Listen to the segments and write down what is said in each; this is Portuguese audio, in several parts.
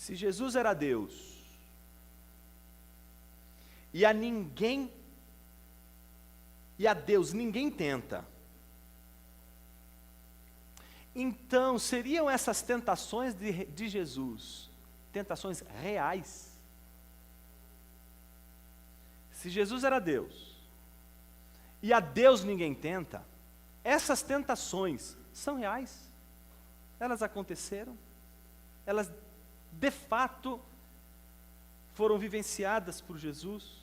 Se Jesus era Deus, e a Deus ninguém tenta, então seriam essas tentações de Jesus tentações reais? Se Jesus era Deus, e a Deus ninguém tenta, essas tentações são reais? Elas aconteceram? Elas de fato foram vivenciadas por Jesus?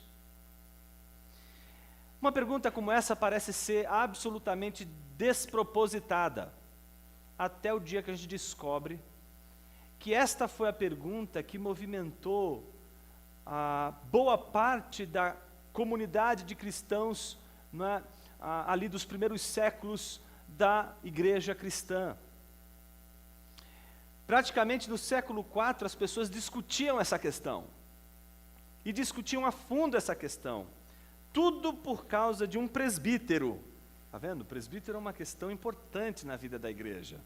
Uma pergunta como essa parece ser absolutamente despropositada, até o dia que a gente descobre que esta foi a pergunta que movimentou a boa parte da comunidade de cristãos, né, ali dos primeiros séculos da igreja cristã. Praticamente no século IV as pessoas discutiam essa questão, e discutiam a fundo essa questão, tudo por causa de um presbítero. Está vendo? O presbítero é uma questão importante na vida da igreja.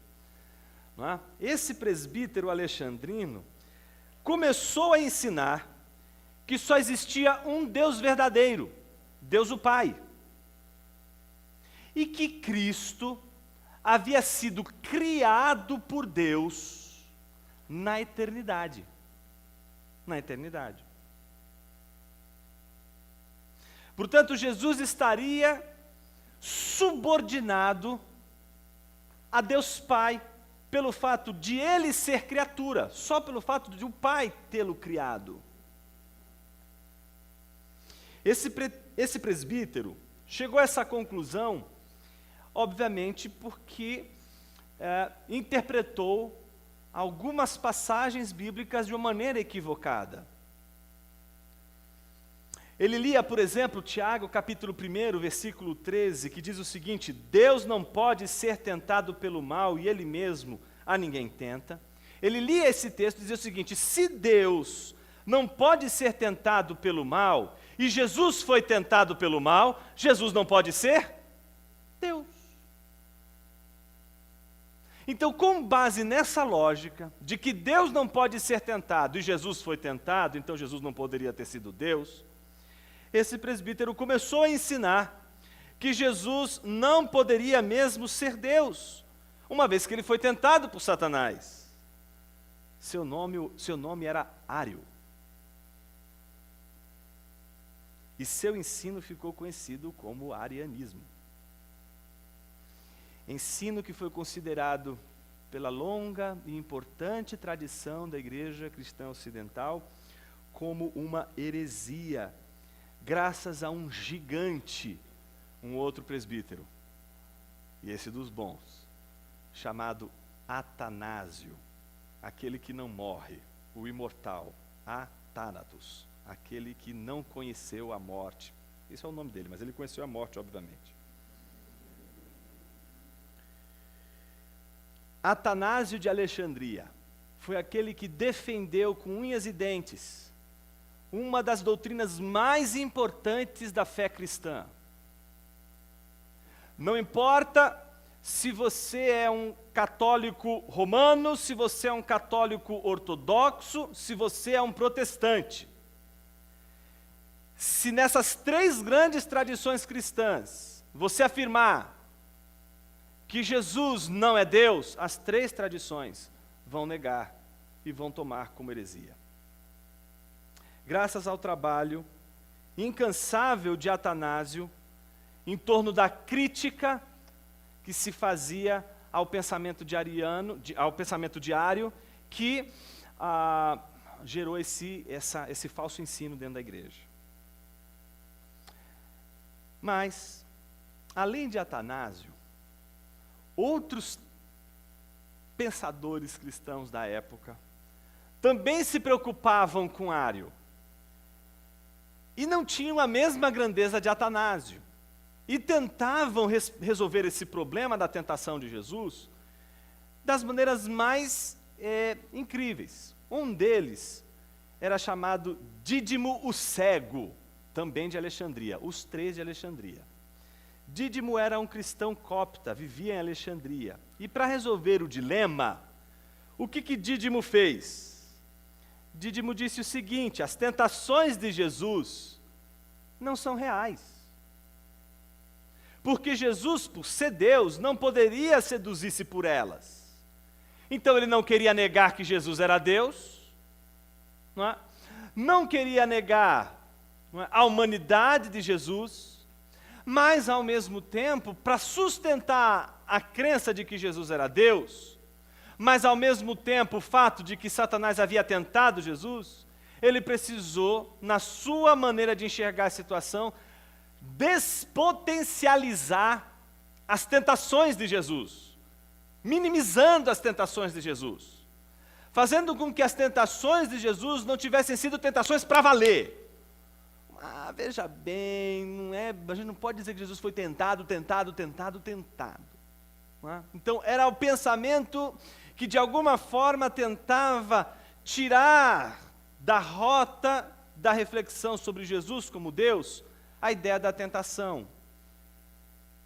Não é? Esse presbítero alexandrino começou a ensinar que só existia um Deus verdadeiro, Deus o Pai, e que Cristo havia sido criado por Deus na eternidade. Na eternidade. Portanto, Jesus estaria subordinado a Deus Pai, pelo fato de ele ser criatura, só pelo fato de o Pai tê-lo criado. Esse presbítero chegou a essa conclusão, obviamente, porque interpretou algumas passagens bíblicas de uma maneira equivocada. Ele lia, por exemplo, Tiago, capítulo 1, versículo 13, que diz o seguinte: Deus não pode ser tentado pelo mal, e Ele mesmo a ninguém tenta. Ele lia esse texto e dizia o seguinte: se Deus não pode ser tentado pelo mal, e Jesus foi tentado pelo mal, Jesus não pode ser Deus. Então, com base nessa lógica, de que Deus não pode ser tentado, e Jesus foi tentado, então Jesus não poderia ter sido Deus, esse presbítero começou a ensinar que Jesus não poderia mesmo ser Deus, uma vez que ele foi tentado por Satanás. Seu nome era Ário. E seu ensino ficou conhecido como arianismo. Ensino que foi considerado pela longa e importante tradição da igreja cristã ocidental como uma heresia, graças a um gigante, um outro presbítero, e esse dos bons, chamado Atanásio, aquele que não morre, o imortal, Athanatos, aquele que não conheceu a morte. Esse é o nome dele, mas ele conheceu a morte, obviamente. Atanásio de Alexandria foi aquele que defendeu com unhas e dentes uma das doutrinas mais importantes da fé cristã. Não importa se você é um católico romano, se você é um católico ortodoxo, se você é um protestante. Se nessas três grandes tradições cristãs você afirmar que Jesus não é Deus, as três tradições vão negar e vão tomar como heresia. Graças ao trabalho incansável de Atanásio, em torno da crítica que se fazia ao pensamento ao pensamento de Ário, que gerou esse falso ensino dentro da igreja. Mas, além de Atanásio, outros pensadores cristãos da época também se preocupavam com Ário, e não tinham a mesma grandeza de Atanásio, e tentavam resolver esse problema da tentação de Jesus das maneiras mais incríveis. Um deles era chamado Dídimo o Cego, também de Alexandria, os três de Alexandria. Dídimo era um cristão copta, vivia em Alexandria, e para resolver o dilema, o que Dídimo fez? Dídimo disse o seguinte: as tentações de Jesus não são reais. Porque Jesus, por ser Deus, não poderia seduzir-se por elas. Então ele não queria negar que Jesus era Deus, não queria negar a humanidade de Jesus, mas ao mesmo tempo, para sustentar a crença de que Jesus era Deus, mas ao mesmo tempo o fato de que Satanás havia tentado Jesus, ele precisou, na sua maneira de enxergar a situação, despotencializar as tentações de Jesus, minimizando as tentações de Jesus, fazendo com que as tentações de Jesus não tivessem sido tentações para valer. Veja bem, a gente não pode dizer que Jesus foi tentado. Então era o pensamento que de alguma forma tentava tirar da rota da reflexão sobre Jesus como Deus a ideia da tentação.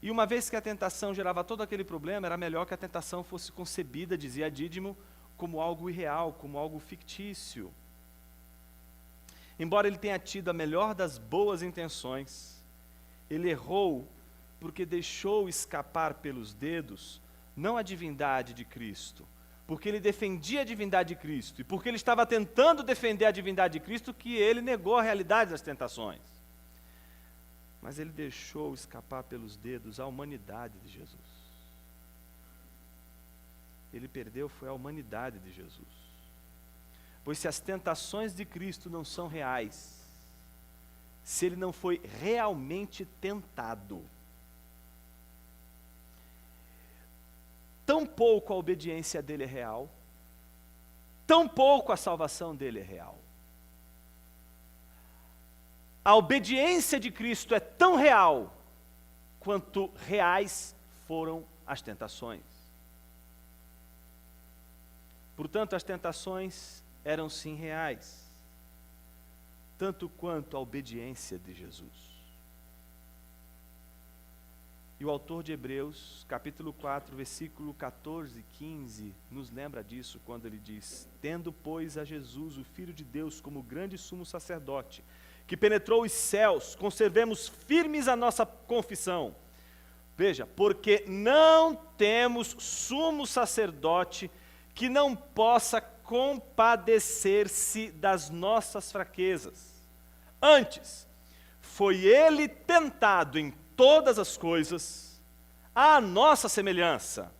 E uma vez que a tentação gerava todo aquele problema, era melhor que a tentação fosse concebida, dizia Dídimo, como algo irreal, como algo fictício. Embora ele tenha tido a melhor das boas intenções, ele errou porque deixou escapar pelos dedos, não a divindade de Cristo, porque ele defendia a divindade de Cristo, e porque ele estava tentando defender a divindade de Cristo, que ele negou a realidade das tentações. Mas ele deixou escapar pelos dedos a humanidade de Jesus. Ele perdeu foi a humanidade de Jesus. Pois se as tentações de Cristo não são reais, se ele não foi realmente tentado, tão pouco a obediência dele é real, tão pouco a salvação dele é real. A obediência de Cristo é tão real quanto reais foram as tentações. Portanto, as tentações eram sim reais, tanto quanto a obediência de Jesus. E o autor de Hebreus, capítulo 4, versículo 14 e 15, nos lembra disso quando ele diz: tendo, pois, a Jesus, o Filho de Deus, como grande sumo sacerdote, que penetrou os céus, conservemos firmes a nossa confissão. Veja, porque não temos sumo sacerdote que não possa compadecer-se das nossas fraquezas. Antes, foi ele tentado em todas as coisas, à nossa semelhança,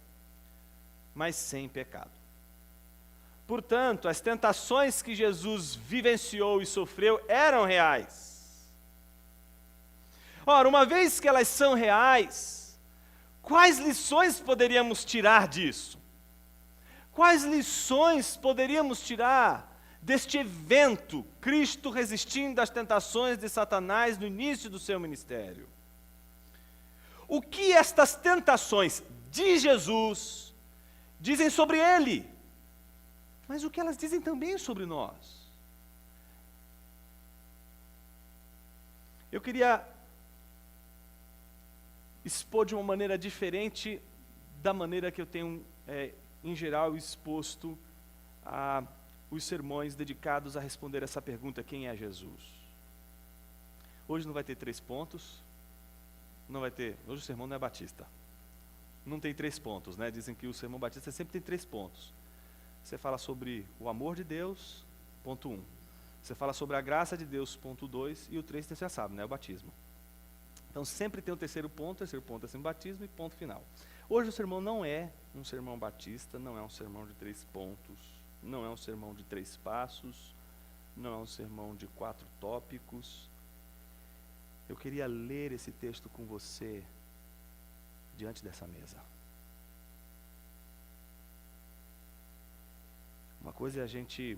mas sem pecado. Portanto, as tentações que Jesus vivenciou e sofreu eram reais. Ora, uma vez que elas são reais, quais lições poderíamos tirar disso? Quais lições poderíamos tirar deste evento, Cristo resistindo às tentações de Satanás no início do seu ministério? O que estas tentações de Jesus dizem sobre ele? Mas o que elas dizem também sobre nós? Eu queria expor de uma maneira diferente da maneira que eu tenho, em geral, exposto os sermões dedicados a responder essa pergunta: quem é Jesus? Hoje não vai ter 3 pontos, hoje o sermão não é batista. Não tem 3 pontos, né? Dizem que o sermão batista sempre tem 3 pontos. Você fala sobre o amor de Deus, ponto 1. Você fala sobre a graça de Deus, ponto 2. E o 3 você já sabe, né? O batismo. Então sempre tem o terceiro ponto é sempre o batismo e ponto final. Hoje o sermão não é um sermão batista, não é um sermão de 3 pontos, não é um sermão de 3 passos, não é um sermão de 4 tópicos. Eu queria ler esse texto com você diante dessa mesa. Uma coisa é a gente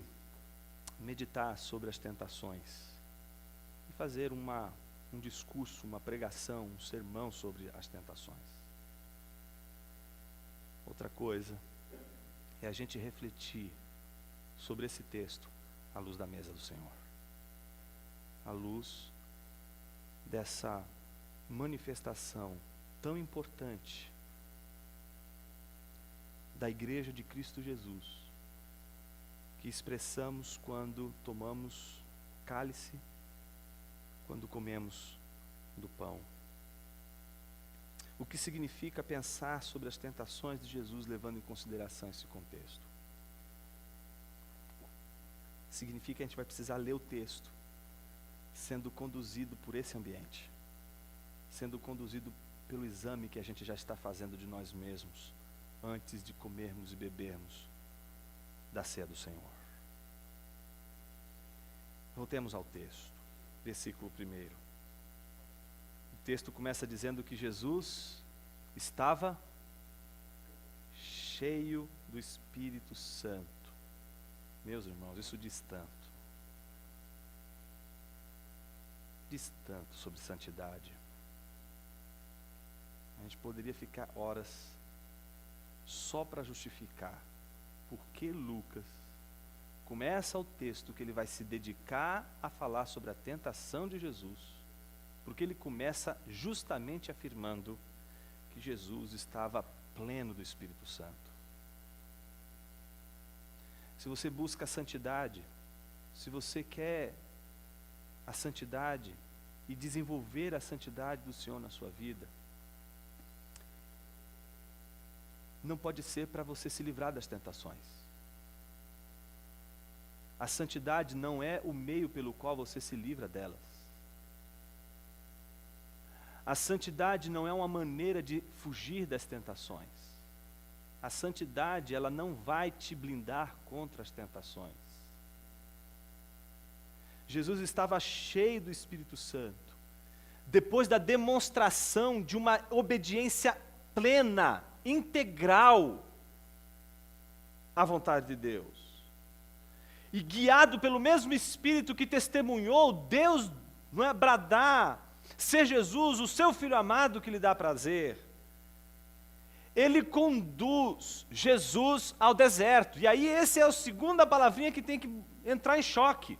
meditar sobre as tentações e fazer um discurso, uma pregação, um sermão sobre as tentações. Outra coisa é a gente refletir sobre esse texto à luz da mesa do Senhor, à luz dessa manifestação tão importante da Igreja de Cristo Jesus, que expressamos quando tomamos o cálice, quando comemos do pão. O que significa pensar sobre as tentações de Jesus levando em consideração esse contexto? Significa que a gente vai precisar ler o texto, sendo conduzido por esse ambiente, sendo conduzido pelo exame que a gente já está fazendo de nós mesmos, antes de comermos e bebermos da ceia do Senhor. Voltemos ao texto, versículo 1. O texto começa dizendo que Jesus estava cheio do Espírito Santo. Meus irmãos, isso diz tanto. Diz tanto sobre santidade. A gente poderia ficar horas só para justificar por que Lucas começa o texto que ele vai se dedicar a falar sobre a tentação de Jesus, porque ele começa justamente afirmando que Jesus estava pleno do Espírito Santo. Se você busca a santidade, se você quer a santidade e desenvolver a santidade do Senhor na sua vida, não pode ser para você se livrar das tentações. A santidade não é o meio pelo qual você se livra delas. A santidade não é uma maneira de fugir das tentações. A santidade, ela não vai te blindar contra as tentações. Jesus estava cheio do Espírito Santo, depois da demonstração de uma obediência plena, integral à vontade de Deus. E guiado pelo mesmo Espírito que testemunhou Deus, não é, bradar, ser Jesus, o seu Filho amado que lhe dá prazer. Ele conduz Jesus ao deserto. E aí essa é a segunda palavrinha que tem que entrar em choque.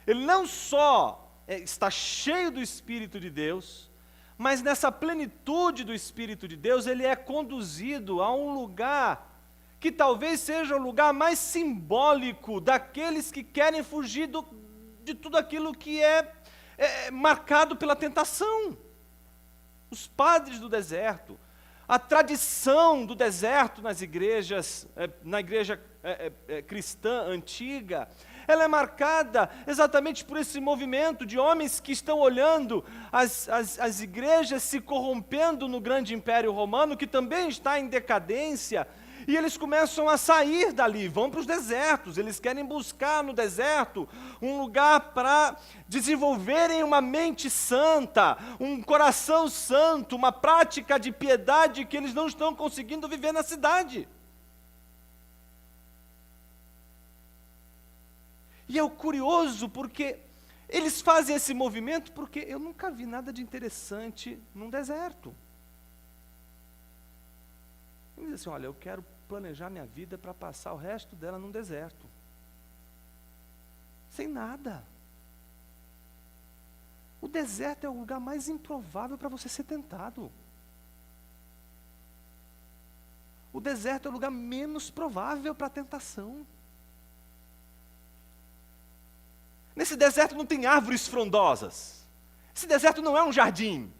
Ele não só está cheio do Espírito de Deus, mas nessa plenitude do Espírito de Deus, ele é conduzido a um lugar que talvez seja o lugar mais simbólico daqueles que querem fugir de tudo aquilo que é marcado pela tentação. Os padres do deserto, a tradição do deserto nas igrejas, na igreja cristã antiga, ela é marcada exatamente por esse movimento de homens que estão olhando as igrejas se corrompendo no grande império romano, que também está em decadência, e eles começam a sair dali, vão para os desertos, eles querem buscar no deserto um lugar para desenvolverem uma mente santa, um coração santo, uma prática de piedade que eles não estão conseguindo viver na cidade. E é o curioso porque eles fazem esse movimento porque eu nunca vi nada de interessante num deserto. Ele diz assim, olha, eu quero planejar minha vida para passar o resto dela num deserto. Sem nada. O deserto é o lugar mais improvável para você ser tentado. O deserto é o lugar menos provável para a tentação. Nesse deserto não tem árvores frondosas. Esse deserto não é um jardim,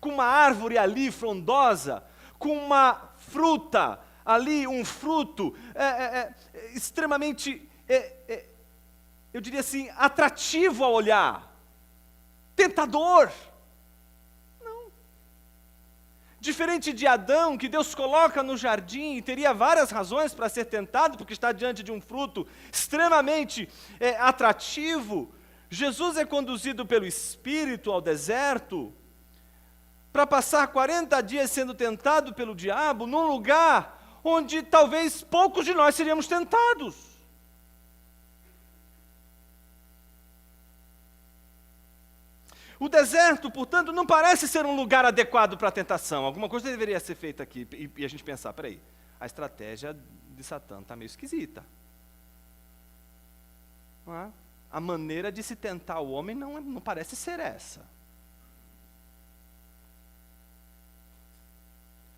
com uma árvore ali frondosa, com uma fruta ali, um fruto extremamente, eu diria assim, atrativo ao olhar, tentador. Não. Diferente de Adão, que Deus coloca no jardim e teria várias razões para ser tentado, porque está diante de um fruto extremamente atrativo, Jesus é conduzido pelo Espírito ao deserto, para passar 40 dias sendo tentado pelo diabo, num lugar onde talvez poucos de nós seríamos tentados. O deserto, portanto, não parece ser um lugar adequado para a tentação. Alguma coisa deveria ser feita aqui, e a gente pensar, peraí, a estratégia de Satã está meio esquisita. Não é? A maneira de se tentar o homem não parece ser essa.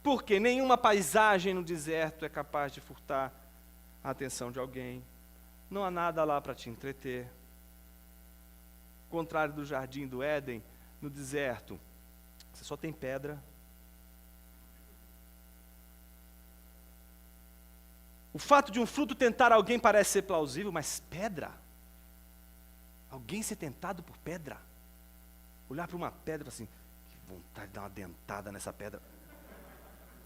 Porque nenhuma paisagem no deserto é capaz de furtar a atenção de alguém. não há nada lá para te entreter. Contrário do jardim do Éden, no deserto, você só tem pedra. O fato de um fruto tentar alguém parece ser plausível, mas pedra? Alguém ser tentado por pedra? Olhar para uma pedra e falar assim, que vontade de dar uma dentada nessa pedra.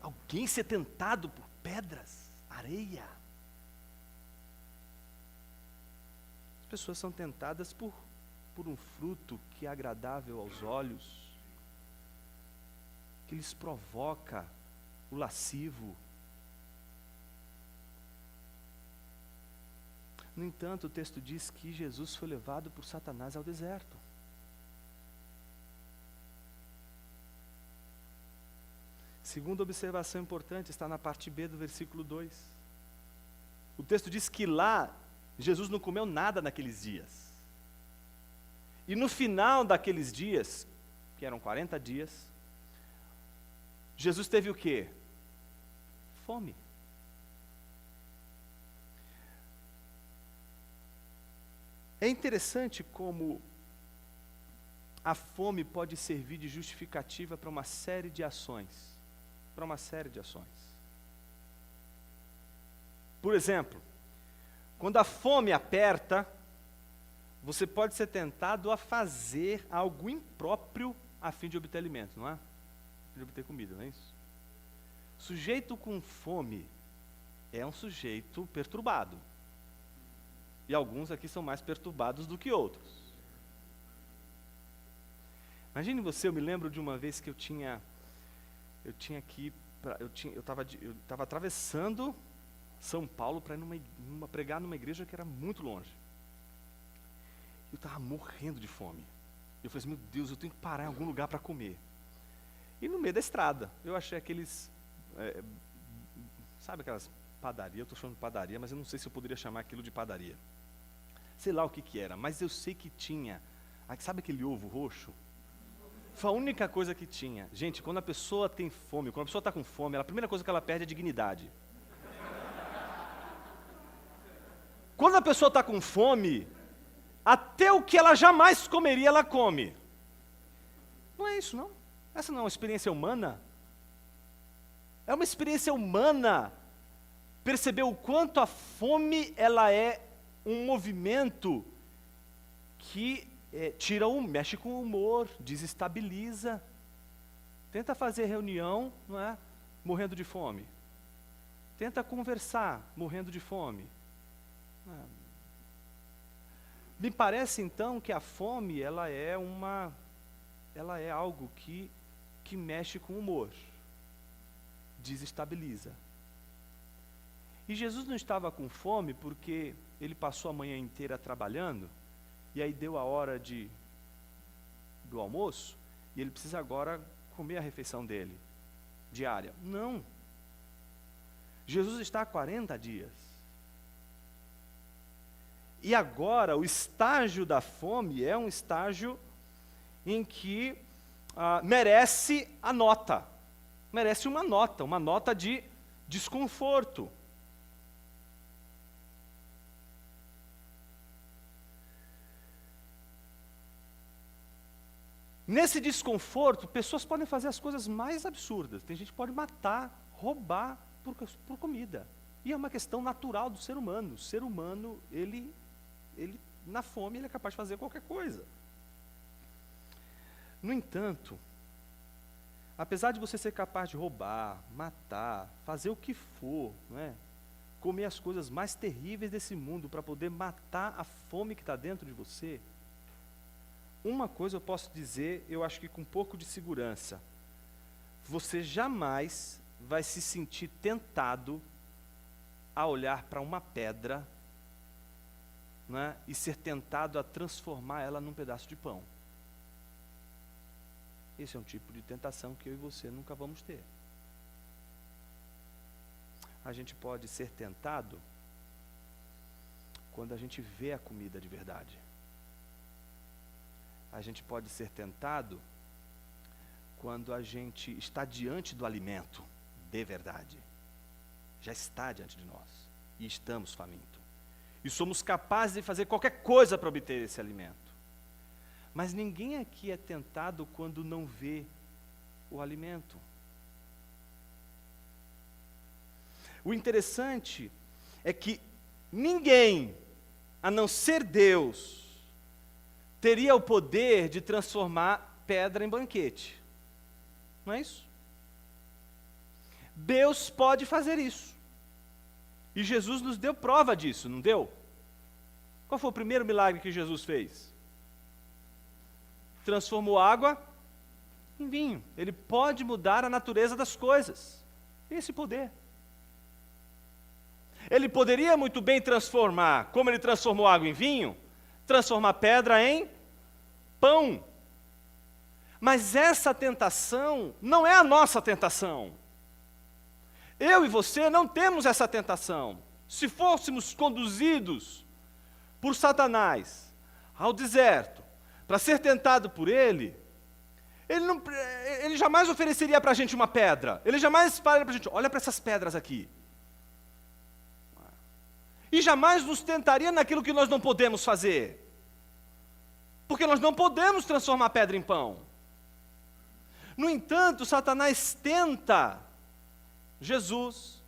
Alguém ser tentado por pedras, areia. As pessoas são tentadas por um fruto que é agradável aos olhos, que lhes provoca o lascivo. No entanto, o texto diz que Jesus foi levado por Satanás ao deserto. Segunda observação importante está na parte B do versículo 2. O texto diz que lá, Jesus não comeu nada naqueles dias. E no final daqueles dias, que eram 40 dias, Jesus teve o quê? Fome. É interessante como a fome pode servir de justificativa para uma série de ações. Para uma série de ações. Por exemplo, quando a fome aperta, você pode ser tentado a fazer algo impróprio a fim de obter alimento, não é? A fim de obter comida, não é isso? Sujeito com fome é um sujeito perturbado. E alguns aqui são mais perturbados do que outros. Imagine você, eu me lembro de uma vez que eu estava atravessando São Paulo para ir pregar numa igreja que era muito longe. Eu estava morrendo de fome. Eu falei assim, meu Deus, eu tenho que parar em algum lugar para comer. E no meio da estrada, eu achei aqueles, sabe aquelas padarias, eu estou chamando de padaria, mas eu não sei se eu poderia chamar aquilo de padaria. Sei lá o que era, mas eu sei que tinha, sabe aquele ovo roxo? Foi a única coisa que tinha. Gente, quando a pessoa tem fome, quando a pessoa está com fome, a primeira coisa que ela perde é a dignidade. Quando a pessoa está com fome, até o que ela jamais comeria, ela come. Não é isso, não. Essa não é uma experiência humana. É uma experiência humana perceber o quanto a fome, ela é um movimento que mexe com o humor, desestabiliza. Tenta fazer reunião, não é? Morrendo de fome. Tenta conversar, morrendo de fome. Me parece então que a fome, ela é algo que mexe com o humor, desestabiliza. E Jesus não estava com fome porque ele passou a manhã inteira trabalhando, e aí deu a hora do almoço, e ele precisa agora comer a refeição dele, diária. Não. Jesus está há 40 dias. E agora, o estágio da fome é um estágio em que merece a nota. Merece uma nota de desconforto. Nesse desconforto, pessoas podem fazer as coisas mais absurdas. Tem gente que pode matar, roubar por comida. E é uma questão natural do ser humano. O ser humano, ele na fome, ele é capaz de fazer qualquer coisa. No entanto, apesar de você ser capaz de roubar, matar, fazer o que for, não é? Comer as coisas mais terríveis desse mundo para poder matar a fome que está dentro de você, uma coisa eu posso dizer, eu acho que com um pouco de segurança, você jamais vai se sentir tentado a olhar para uma pedra, né, e ser tentado a transformar ela num pedaço de pão. Esse é um tipo de tentação que eu e você nunca vamos ter. A gente pode ser tentado quando a gente vê a comida de verdade. A gente pode ser tentado quando a gente está diante do alimento de verdade. Já está diante de nós e estamos famintos. e somos capazes de fazer qualquer coisa para obter esse alimento. Mas ninguém aqui é tentado quando não vê o alimento. O interessante é que ninguém, a não ser Deus, teria o poder de transformar pedra em banquete. Não é isso? Deus pode fazer isso. E Jesus nos deu prova disso, não deu? Qual foi o primeiro milagre que Jesus fez? Transformou água em vinho. Ele pode mudar a natureza das coisas. Tem esse poder. Ele poderia muito bem transformar, como ele transformou água em vinho, transformar pedra em pão. Mas essa tentação não é a nossa tentação. Eu e você não temos essa tentação. Se fôssemos conduzidos por Satanás ao deserto, para ser tentado por ele jamais ofereceria para a gente uma pedra. Ele jamais falaria para a gente, olha para essas pedras aqui. E jamais nos tentaria naquilo que nós não podemos fazer. Porque nós não podemos transformar pedra em pão. No entanto, Satanás tenta Jesus,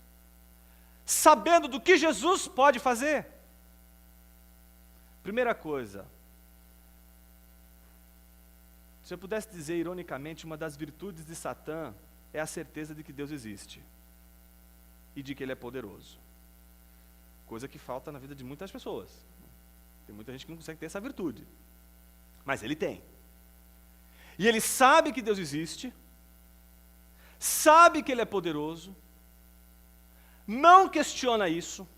sabendo do que Jesus pode fazer. Primeira coisa, se eu pudesse dizer ironicamente, uma das virtudes de Satã é a certeza de que Deus existe e de que Ele é poderoso. Coisa que falta na vida de muitas pessoas. Tem muita gente que não consegue ter essa virtude, mas ele tem. E ele sabe que Deus existe, sabe que Ele é poderoso, não questiona isso,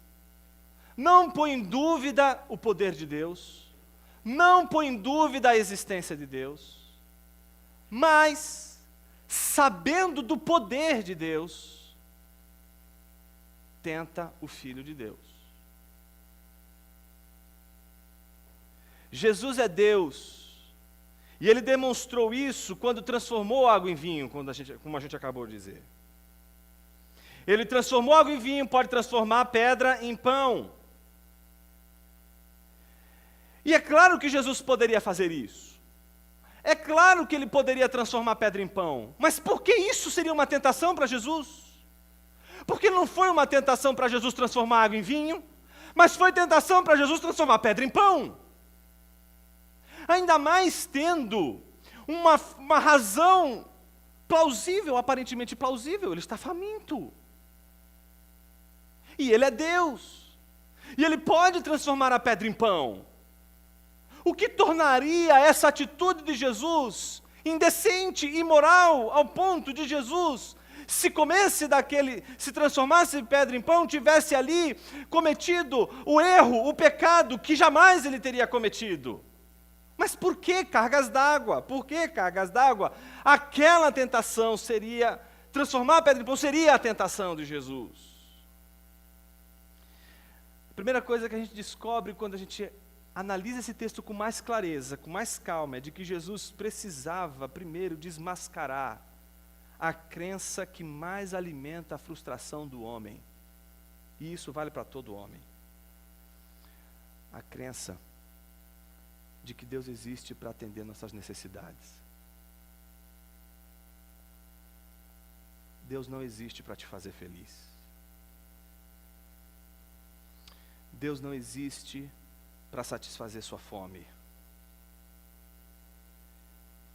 não põe em dúvida o poder de Deus, não põe em dúvida a existência de Deus, mas, sabendo do poder de Deus, tenta o Filho de Deus. Jesus é Deus, e Ele demonstrou isso quando transformou água em vinho, como a gente acabou de dizer. Ele transformou água em vinho, pode transformar pedra em pão. E é claro que Jesus poderia fazer isso. É claro que Ele poderia transformar pedra em pão. Mas por que isso seria uma tentação para Jesus? Porque não foi uma tentação para Jesus transformar água em vinho, mas foi tentação para Jesus transformar pedra em pão. Ainda mais tendo uma razão plausível, aparentemente plausível, Ele está faminto. E Ele é Deus. E Ele pode transformar a pedra em pão. O que tornaria essa atitude de Jesus indecente, imoral, ao ponto de Jesus, se transformasse pedra em pão, tivesse ali cometido o erro, o pecado que jamais ele teria cometido. Mas por que cargas d'água? Por que cargas d'água? Aquela tentação seria, transformar a pedra em pão seria a tentação de Jesus. A primeira coisa que a gente descobre quando a gente analisa esse texto com mais clareza, com mais calma, é de que Jesus precisava primeiro desmascarar a crença que mais alimenta a frustração do homem. E isso vale para todo homem. A crença de que Deus existe para atender nossas necessidades. Deus não existe para te fazer feliz. Deus não existe para satisfazer sua fome.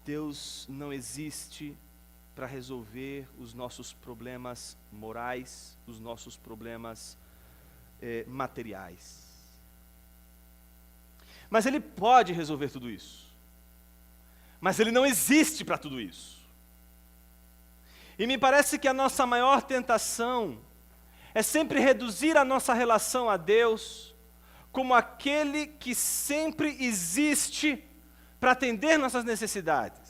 Deus não existe para resolver os nossos problemas morais, os nossos problemas materiais. Mas Ele pode resolver tudo isso. Mas Ele não existe para tudo isso. E me parece que a nossa maior tentação é sempre reduzir a nossa relação a Deus como aquele que sempre existe para atender nossas necessidades.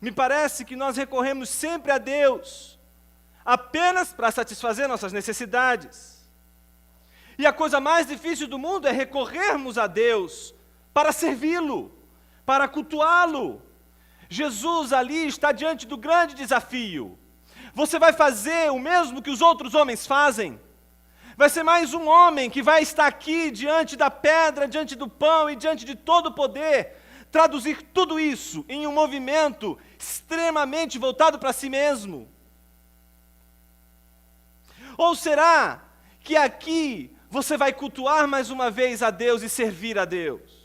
Me parece que nós recorremos sempre a Deus apenas para satisfazer nossas necessidades. E a coisa mais difícil do mundo é recorrermos a Deus para servi-lo, para cultuá-lo. Jesus ali está diante do grande desafio. Você vai fazer o mesmo que os outros homens fazem? Vai ser mais um homem que vai estar aqui diante da pedra, diante do pão e diante de todo o poder, traduzir tudo isso em um movimento extremamente voltado para si mesmo? Ou será que aqui você vai cultuar mais uma vez a Deus e servir a Deus?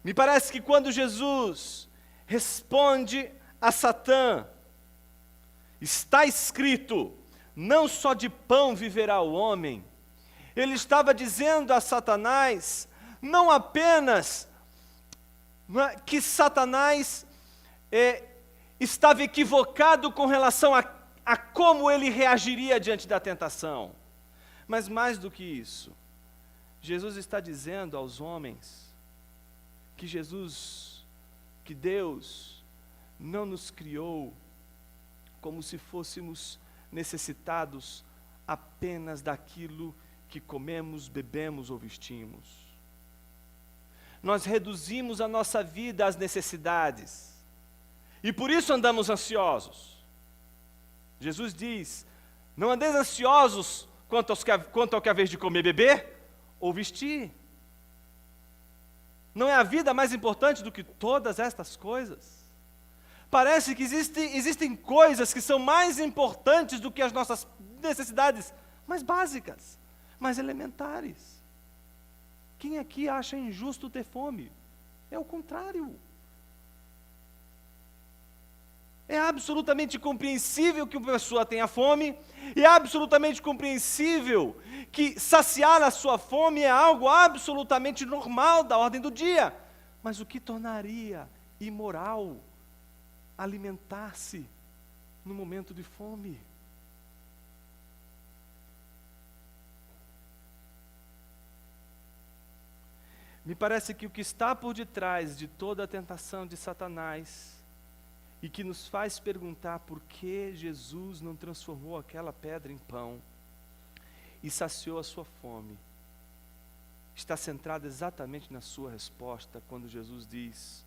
Me parece que quando Jesus responde a Satã, está escrito, não só de pão viverá o homem, ele estava dizendo a Satanás, não apenas que Satanás estava equivocado com relação a como ele reagiria diante da tentação, mas mais do que isso, Jesus está dizendo aos homens que Deus não nos criou como se fôssemos necessitados apenas daquilo que comemos, bebemos ou vestimos. Nós reduzimos a nossa vida às necessidades, e por isso andamos ansiosos. Jesus diz, não andeis ansiosos quanto ao que haveis de comer, beber ou vestir. Não é a vida mais importante do que todas estas coisas? Parece que existem coisas que são mais importantes do que as nossas necessidades mais básicas, mais elementares. Quem aqui acha injusto ter fome? É o contrário. É absolutamente compreensível que uma pessoa tenha fome, e é absolutamente compreensível que saciar a sua fome é algo absolutamente normal da ordem do dia. Mas o que tornaria imoral alimentar-se no momento de fome? Me parece que o que está por detrás de toda a tentação de Satanás, e que nos faz perguntar por que Jesus não transformou aquela pedra em pão e saciou a sua fome, está centrado exatamente na sua resposta, quando Jesus diz,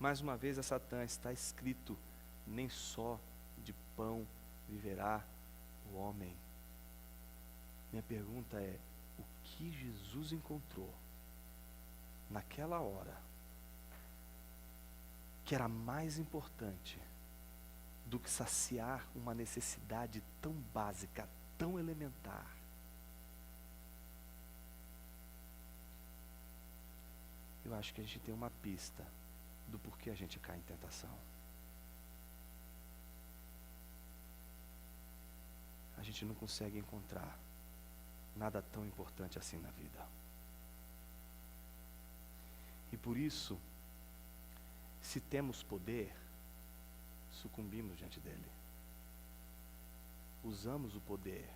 mais uma vez a Satã, está escrito, nem só de pão viverá o homem. Minha pergunta é, o que Jesus encontrou naquela hora que era mais importante do que saciar uma necessidade tão básica, tão elementar? Eu acho que a gente tem uma pista do porquê a gente cai em tentação. A gente não consegue encontrar nada tão importante assim na vida. E por isso, se temos poder, sucumbimos diante dele. Usamos o poder,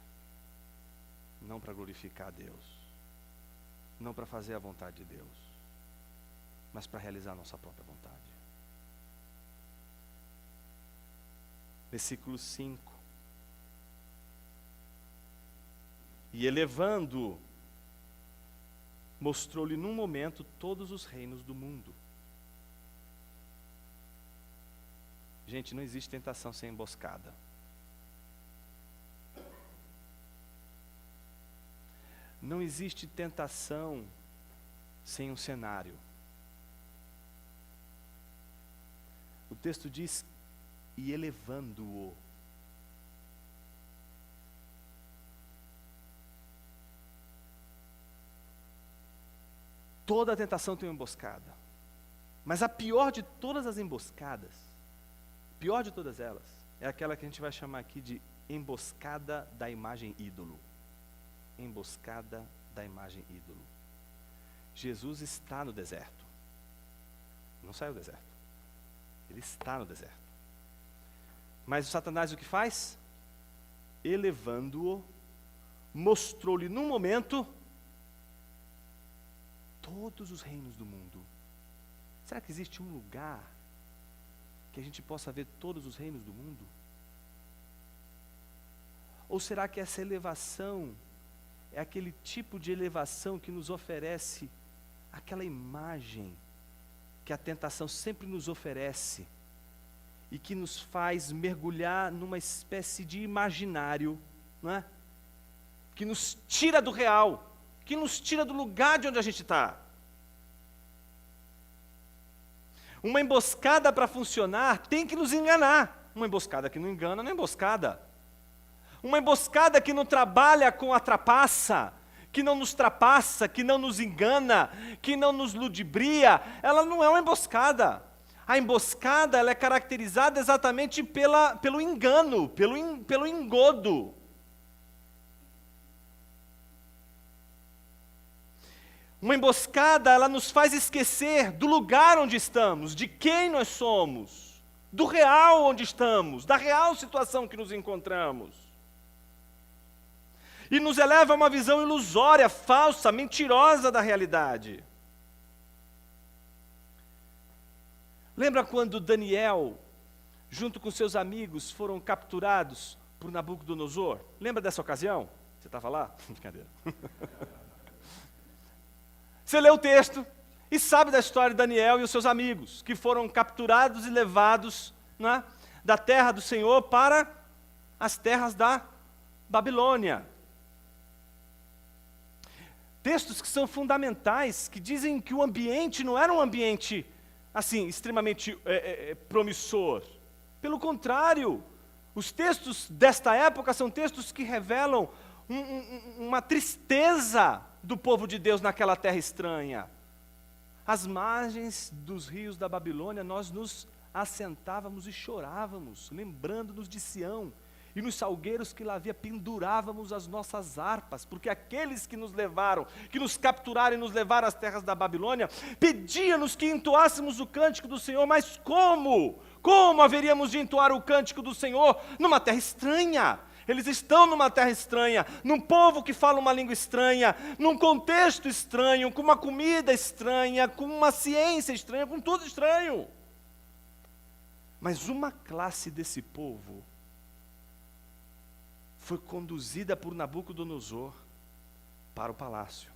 não para glorificar a Deus, não para fazer a vontade de Deus, mas para realizar a nossa própria vontade. Versículo 5. E elevando-o, mostrou-lhe num momento todos os reinos do mundo. Gente, não existe tentação sem emboscada. Não existe tentação sem um cenário. O texto diz, e elevando-o. Toda tentação tem uma emboscada. Mas a pior de todas as emboscadas, pior de todas elas, é aquela que a gente vai chamar aqui de emboscada da imagem ídolo. Emboscada da imagem ídolo. Jesus está no deserto. Não saiu do deserto. Ele está no deserto. Mas o Satanás o que faz? Elevando-o, mostrou-lhe num momento todos os reinos do mundo. Será que existe um lugar que a gente possa ver todos os reinos do mundo? Ou será que essa elevação é aquele tipo de elevação que nos oferece aquela imagem que a tentação sempre nos oferece e que nos faz mergulhar numa espécie de imaginário, não é? que nos tira do real, que nos tira do lugar de onde a gente está. Uma emboscada para funcionar tem que nos enganar. Uma emboscada que não engana não é emboscada. Uma emboscada que não trabalha com a trapaça, que não nos trapassa, que não nos engana, que não nos ludibria, ela não é uma emboscada. A emboscada ela é caracterizada exatamente pelo engano, pelo engodo. Uma emboscada, ela nos faz esquecer do lugar onde estamos, de quem nós somos, do real onde estamos, da real situação que nos encontramos. E nos eleva a uma visão ilusória, falsa, mentirosa da realidade. Lembra quando Daniel, junto com seus amigos, foram capturados por Nabucodonosor? Lembra dessa ocasião? Você estava lá? Brincadeira. Você lê o texto e sabe da história de Daniel e os seus amigos, que foram capturados e levados, né, da terra do Senhor para as terras da Babilônia. Textos que são fundamentais, que dizem que o ambiente não era um ambiente, assim, extremamente promissor. Pelo contrário, os textos desta época são textos que revelam uma tristeza do povo de Deus naquela terra estranha. Às margens dos rios da Babilônia, nós nos assentávamos e chorávamos, lembrando-nos de Sião, e nos salgueiros que lá havia pendurávamos as nossas harpas, porque aqueles que nos levaram, que nos capturaram e nos levaram às terras da Babilônia, pediam-nos que entoássemos o cântico do Senhor, mas como? Como haveríamos de entoar o cântico do Senhor numa terra estranha? Eles estão numa terra estranha, num povo que fala uma língua estranha, num contexto estranho, com uma comida estranha, com uma ciência estranha, com tudo estranho. Mas uma classe desse povo foi conduzida por Nabucodonosor para o palácio.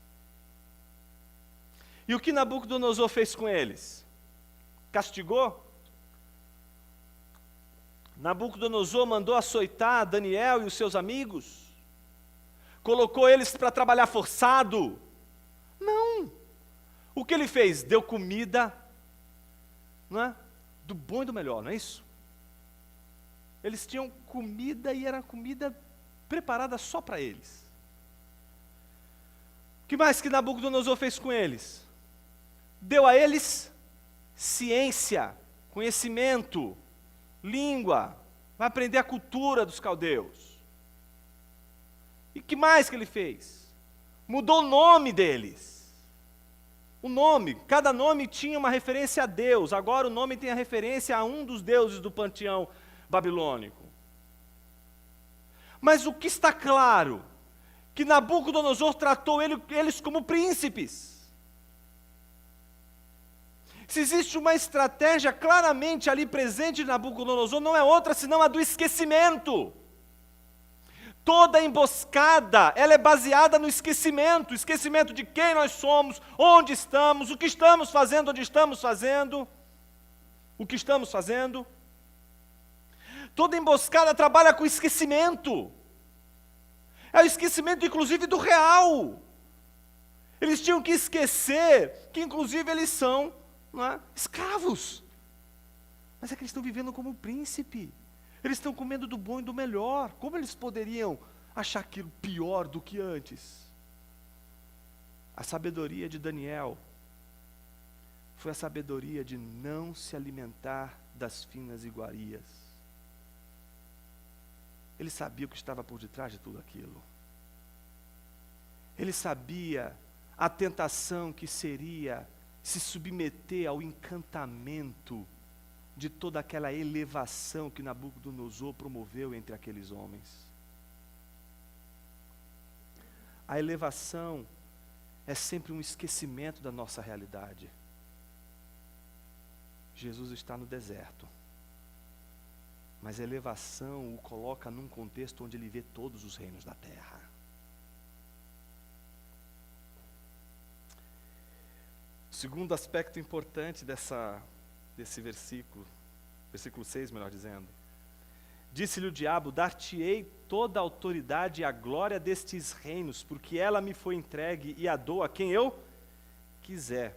E o que Nabucodonosor fez com eles? Castigou? Nabucodonosor mandou açoitar Daniel e os seus amigos? Colocou eles para trabalhar forçado? Não. O que ele fez? Deu comida, não é? Do bom e do melhor, não é isso? Eles tinham comida e era comida preparada só para eles. O que mais que Nabucodonosor fez com eles? Deu a eles ciência, conhecimento, língua, vai aprender a cultura dos caldeus. E que mais que ele fez? Mudou o nome deles. O nome, cada nome tinha uma referência a Deus, agora o nome tem a referência a um dos deuses do panteão babilônico. Mas o que está claro? Que Nabucodonosor tratou eles como príncipes. Se existe uma estratégia claramente ali presente em Nabucodonosor, não é outra senão a do esquecimento. Toda emboscada, ela é baseada no esquecimento. Esquecimento de quem nós somos, onde estamos, o que estamos fazendo, onde estamos fazendo, o que estamos fazendo. Toda emboscada trabalha com esquecimento. É o esquecimento, inclusive, do real. Eles tinham que esquecer que, inclusive, eles são, não é, escravos. Mas é que eles estão vivendo como príncipe. Eles estão comendo do bom e do melhor. Como eles poderiam achar aquilo pior do que antes? A sabedoria de Daniel foi a sabedoria de não se alimentar das finas iguarias. Ele sabia o que estava por detrás de tudo aquilo. Ele sabia a tentação que seria se submeter ao encantamento de toda aquela elevação que Nabucodonosor promoveu entre aqueles homens. A elevação é sempre um esquecimento da nossa realidade. Jesus está no deserto, mas a elevação o coloca num contexto onde ele vê todos os reinos da terra. O segundo aspecto importante desse versículo 6, melhor dizendo, Disse-lhe o diabo: dar-te-ei toda a autoridade e a glória destes reinos, porque ela me foi entregue e a dou a quem eu quiser.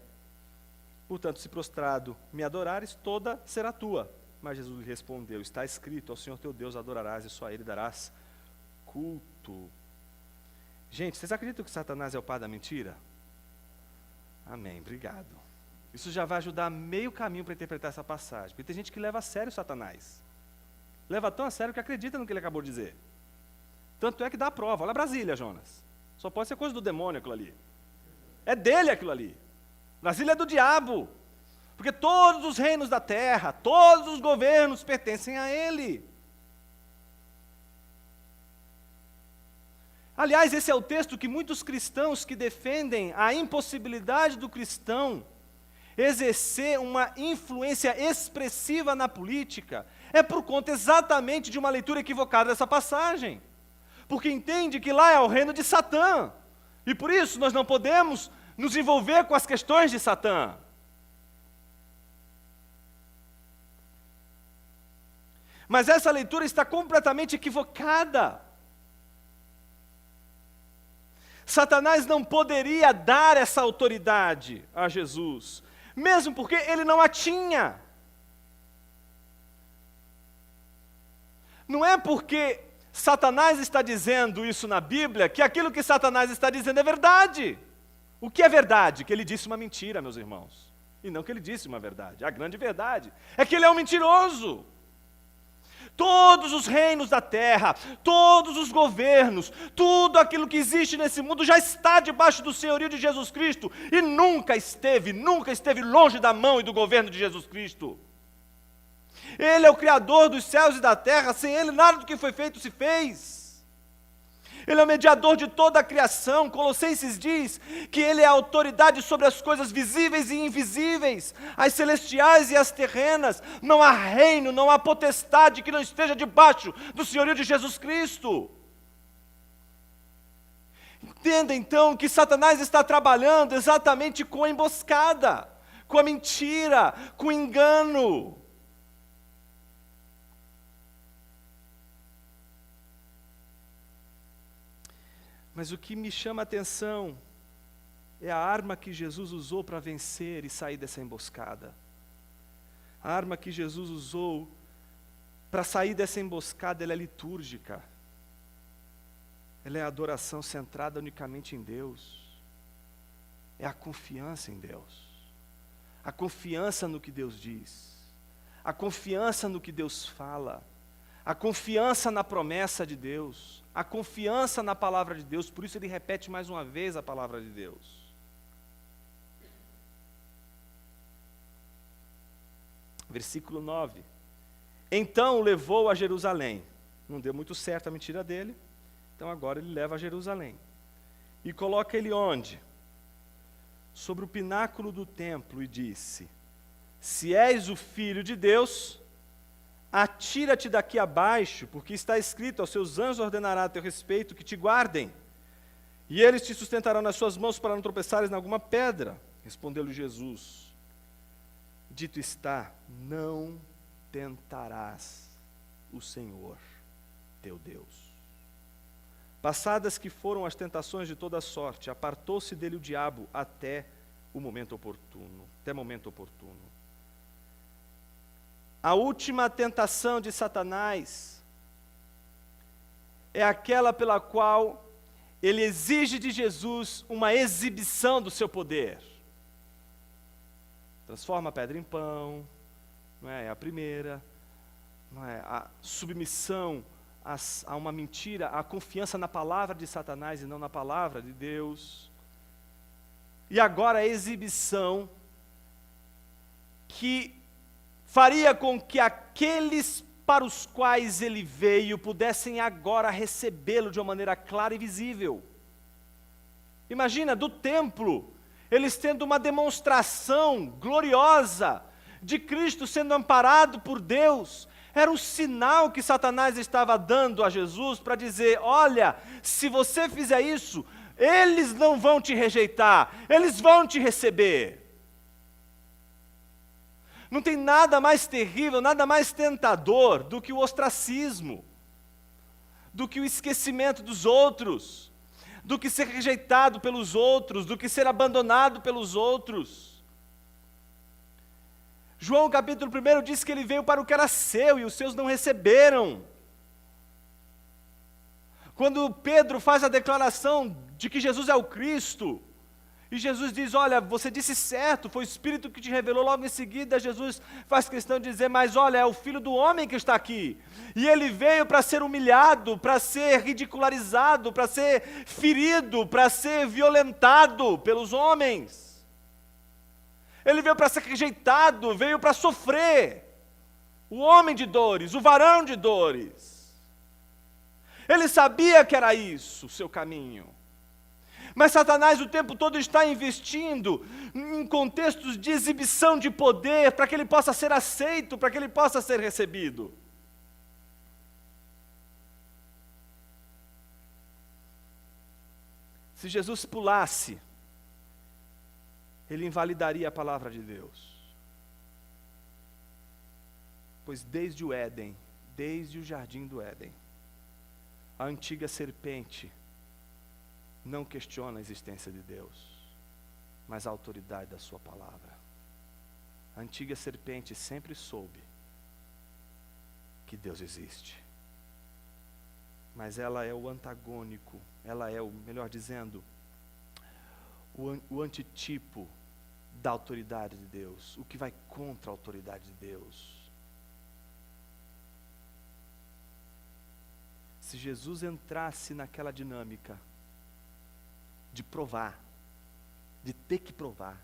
Portanto, se prostrado me adorares, toda será tua. Mas Jesus lhe respondeu: está escrito, ao Senhor teu Deus adorarás e só a ele darás culto. Gente, vocês acreditam que Satanás é o pai da mentira? Amém, obrigado. Isso já vai ajudar meio caminho para interpretar essa passagem, porque tem gente que leva a sério Satanás. Leva tão a sério que acredita no que ele acabou de dizer. Tanto é que dá a prova. Olha Brasília, Jonas. Só pode ser coisa do demônio aquilo ali. É dele aquilo ali. Brasília é do diabo. Porque todos os reinos da terra, todos os governos pertencem a ele. Aliás, esse é o texto que muitos cristãos que defendem a impossibilidade do cristão exercer uma influência expressiva na política, é por conta exatamente de uma leitura equivocada dessa passagem. Porque entende que lá é o reino de Satã. E por isso nós não podemos nos envolver com as questões de Satã. Mas essa leitura está completamente equivocada. Satanás não poderia dar essa autoridade a Jesus, mesmo porque ele não a tinha. Não é porque Satanás está dizendo isso na Bíblia que aquilo que Satanás está dizendo é verdade. O que é verdade? Que ele disse uma mentira, meus irmãos. E não que ele disse uma verdade. A grande verdade é que ele é um mentiroso. Todos os reinos da terra, todos os governos, tudo aquilo que existe nesse mundo já está debaixo do senhorio de Jesus Cristo e nunca esteve longe da mão e do governo de Jesus Cristo. Ele é o Criador dos céus e da terra, sem Ele nada do que foi feito se fez. Ele é o mediador de toda a criação. Colossenses diz que Ele é a autoridade sobre as coisas visíveis e invisíveis, as celestiais e as terrenas. Não há reino, não há potestade que não esteja debaixo do senhorio de Jesus Cristo. Entenda então que Satanás está trabalhando exatamente com a emboscada, com a mentira, com o engano. Mas o que me chama a atenção é a arma que Jesus usou para vencer e sair dessa emboscada. A arma que Jesus usou para sair dessa emboscada, ela é litúrgica. Ela é a adoração centrada unicamente em Deus. É a confiança em Deus. A confiança no que Deus diz. A confiança no que Deus fala. A confiança na promessa de Deus. A confiança na palavra de Deus. Por isso ele repete mais uma vez a palavra de Deus. Versículo 9. Então o levou a Jerusalém. Não deu muito certo a mentira dele. Então agora ele leva a Jerusalém. E coloca ele onde? Sobre o pináculo do templo e disse: se és o Filho de Deus, atira-te daqui abaixo, porque está escrito: aos seus anjos ordenará a teu respeito que te guardem, e eles te sustentarão nas suas mãos para não tropeçares em alguma pedra. Respondeu-lhe Jesus: dito está, não tentarás o Senhor teu Deus. Passadas que foram as tentações de toda sorte, apartou-se dele o diabo até momento oportuno. A última tentação de Satanás é aquela pela qual ele exige de Jesus uma exibição do seu poder. Transforma a pedra em pão, não é? É a primeira, não é? A submissão a uma mentira, a confiança na palavra de Satanás e não na palavra de Deus. E agora a exibição que faria com que aqueles para os quais ele veio pudessem agora recebê-lo de uma maneira clara e visível. Imagina, do templo, eles tendo uma demonstração gloriosa de Cristo sendo amparado por Deus. Era um sinal que Satanás estava dando a Jesus para dizer: olha, se você fizer isso, eles não vão te rejeitar, eles vão te receber. Não tem nada mais terrível, nada mais tentador do que o ostracismo, do que o esquecimento dos outros, do que ser rejeitado pelos outros, do que ser abandonado pelos outros. João capítulo 1 diz que ele veio para o que era seu e os seus não receberam. Quando Pedro faz a declaração de que Jesus é o Cristo, e Jesus diz, olha, você disse certo, foi o Espírito que te revelou, logo em seguida Jesus faz questão de dizer, mas olha, é o Filho do Homem que está aqui, e ele veio para ser humilhado, para ser ridicularizado, para ser ferido, para ser violentado pelos homens, ele veio para ser rejeitado, veio para sofrer, o homem de dores, o varão de dores. Ele sabia que era isso, o seu caminho. Mas Satanás o tempo todo está investindo em contextos de exibição de poder, para que ele possa ser aceito, para que ele possa ser recebido. Se Jesus pulasse, ele invalidaria a palavra de Deus. Pois desde o Éden, desde o jardim do Éden, a antiga serpente não questiona a existência de Deus, mas a autoridade da sua palavra. A antiga serpente sempre soube que Deus existe, mas ela é o antagônico, ela é o, melhor dizendo, o antitipo da autoridade de Deus, o que vai contra a autoridade de Deus. Se Jesus entrasse naquela dinâmica de provar, de ter que provar,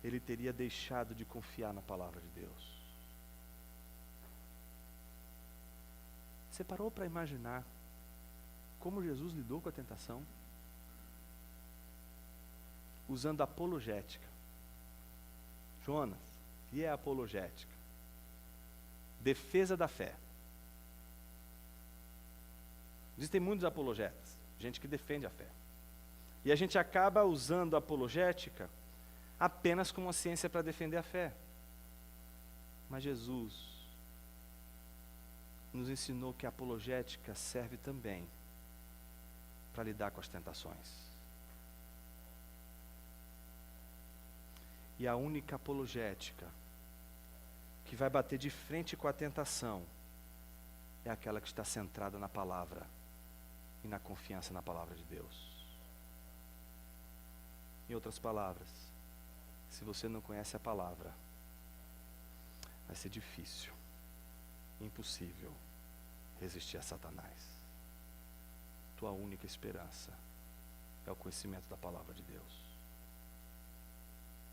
ele teria deixado de confiar na palavra de Deus. Você parou para imaginar como Jesus lidou com a tentação? Usando apologética. Jonas, o que é apologética? Defesa da fé. Existem muitos apologetas, gente que defende a fé. E a gente acaba usando a apologética apenas como uma ciência para defender a fé. Mas Jesus nos ensinou que a apologética serve também para lidar com as tentações. E a única apologética que vai bater de frente com a tentação é aquela que está centrada na palavra e na confiança na palavra de Deus. Em outras palavras, se você não conhece a palavra, vai ser difícil, impossível resistir a Satanás. Tua única esperança é o conhecimento da palavra de Deus.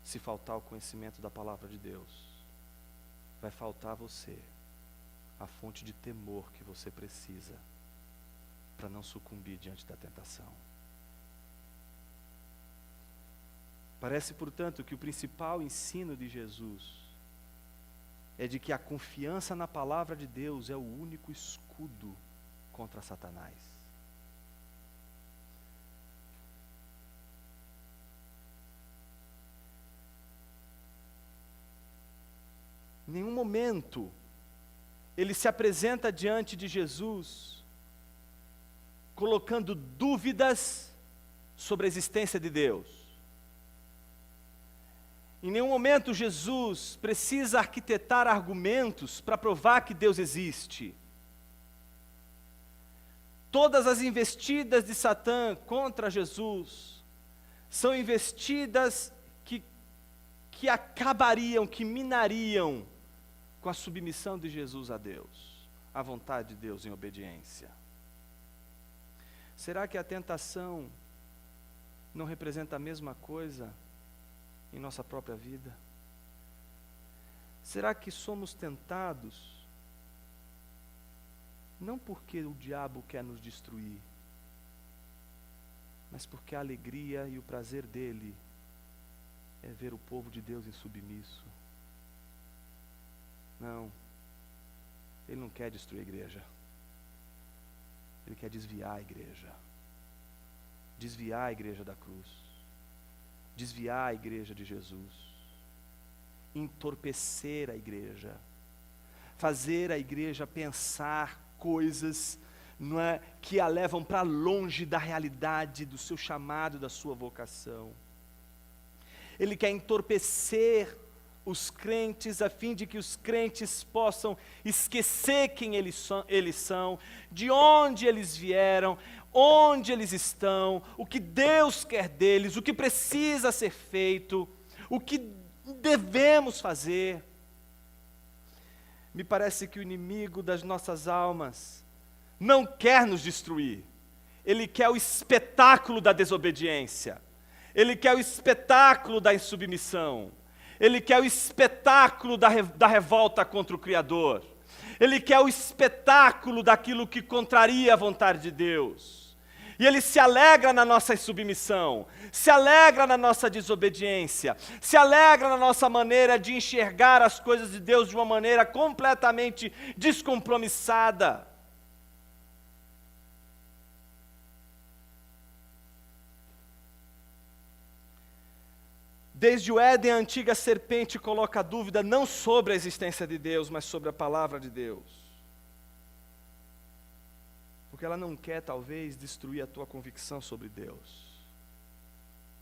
Se faltar o conhecimento da palavra de Deus, vai faltar a você a fonte de temor que você precisa para não sucumbir diante da tentação. Parece, portanto, que o principal ensino de Jesus é de que a confiança na palavra de Deus é o único escudo contra Satanás. Em nenhum momento ele se apresenta diante de Jesus colocando dúvidas sobre a existência de Deus. Em nenhum momento Jesus precisa arquitetar argumentos para provar que Deus existe. Todas as investidas de Satã contra Jesus são investidas que acabariam, que minariam com a submissão de Jesus a Deus, à vontade de Deus em obediência. Será que a tentação não representa a mesma coisa em nossa própria vida? Será que somos tentados não porque o diabo quer nos destruir, mas porque a alegria e o prazer dele é ver o povo de Deus insubmisso? Não, ele não quer destruir a igreja, ele quer desviar a igreja da cruz, desviar a igreja de Jesus. entorpecer a igreja, fazer a igreja pensar coisas, não é, que a levam para longe da realidade do seu chamado, da sua vocação. Ele quer entorpecer os crentes, a fim de que os crentes possam esquecer quem eles são, de onde eles vieram, onde eles estão, o que Deus quer deles, o que precisa ser feito, o que devemos fazer. Me parece que o inimigo das nossas almas não quer nos destruir. Ele quer o espetáculo da desobediência. Ele quer o espetáculo da insubmissão. Ele quer o espetáculo da revolta contra o Criador. Ele quer o espetáculo daquilo que contraria a vontade de Deus. E ele se alegra na nossa insubmissão, se alegra na nossa desobediência, se alegra na nossa maneira de enxergar as coisas de Deus de uma maneira completamente descompromissada. Desde o Éden, a antiga serpente coloca a dúvida não sobre a existência de Deus, mas sobre a palavra de Deus. Porque ela não quer, talvez, destruir a tua convicção sobre Deus.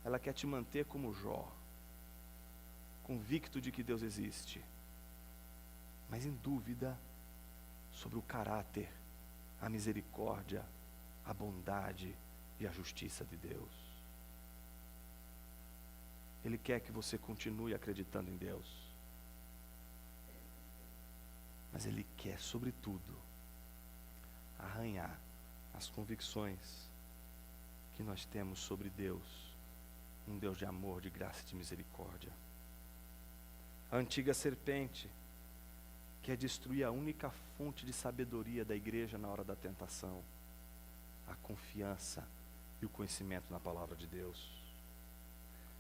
Ela quer te manter como Jó, convicto de que Deus existe, mas em dúvida sobre o caráter, a misericórdia, a bondade e a justiça de Deus. Ele quer que você continue acreditando em Deus. Mas Ele quer, sobretudo, arranhar as convicções que nós temos sobre Deus, um Deus de amor, de graça e de misericórdia. A antiga serpente quer destruir a única fonte de sabedoria da igreja na hora da tentação, a confiança e o conhecimento na palavra de Deus.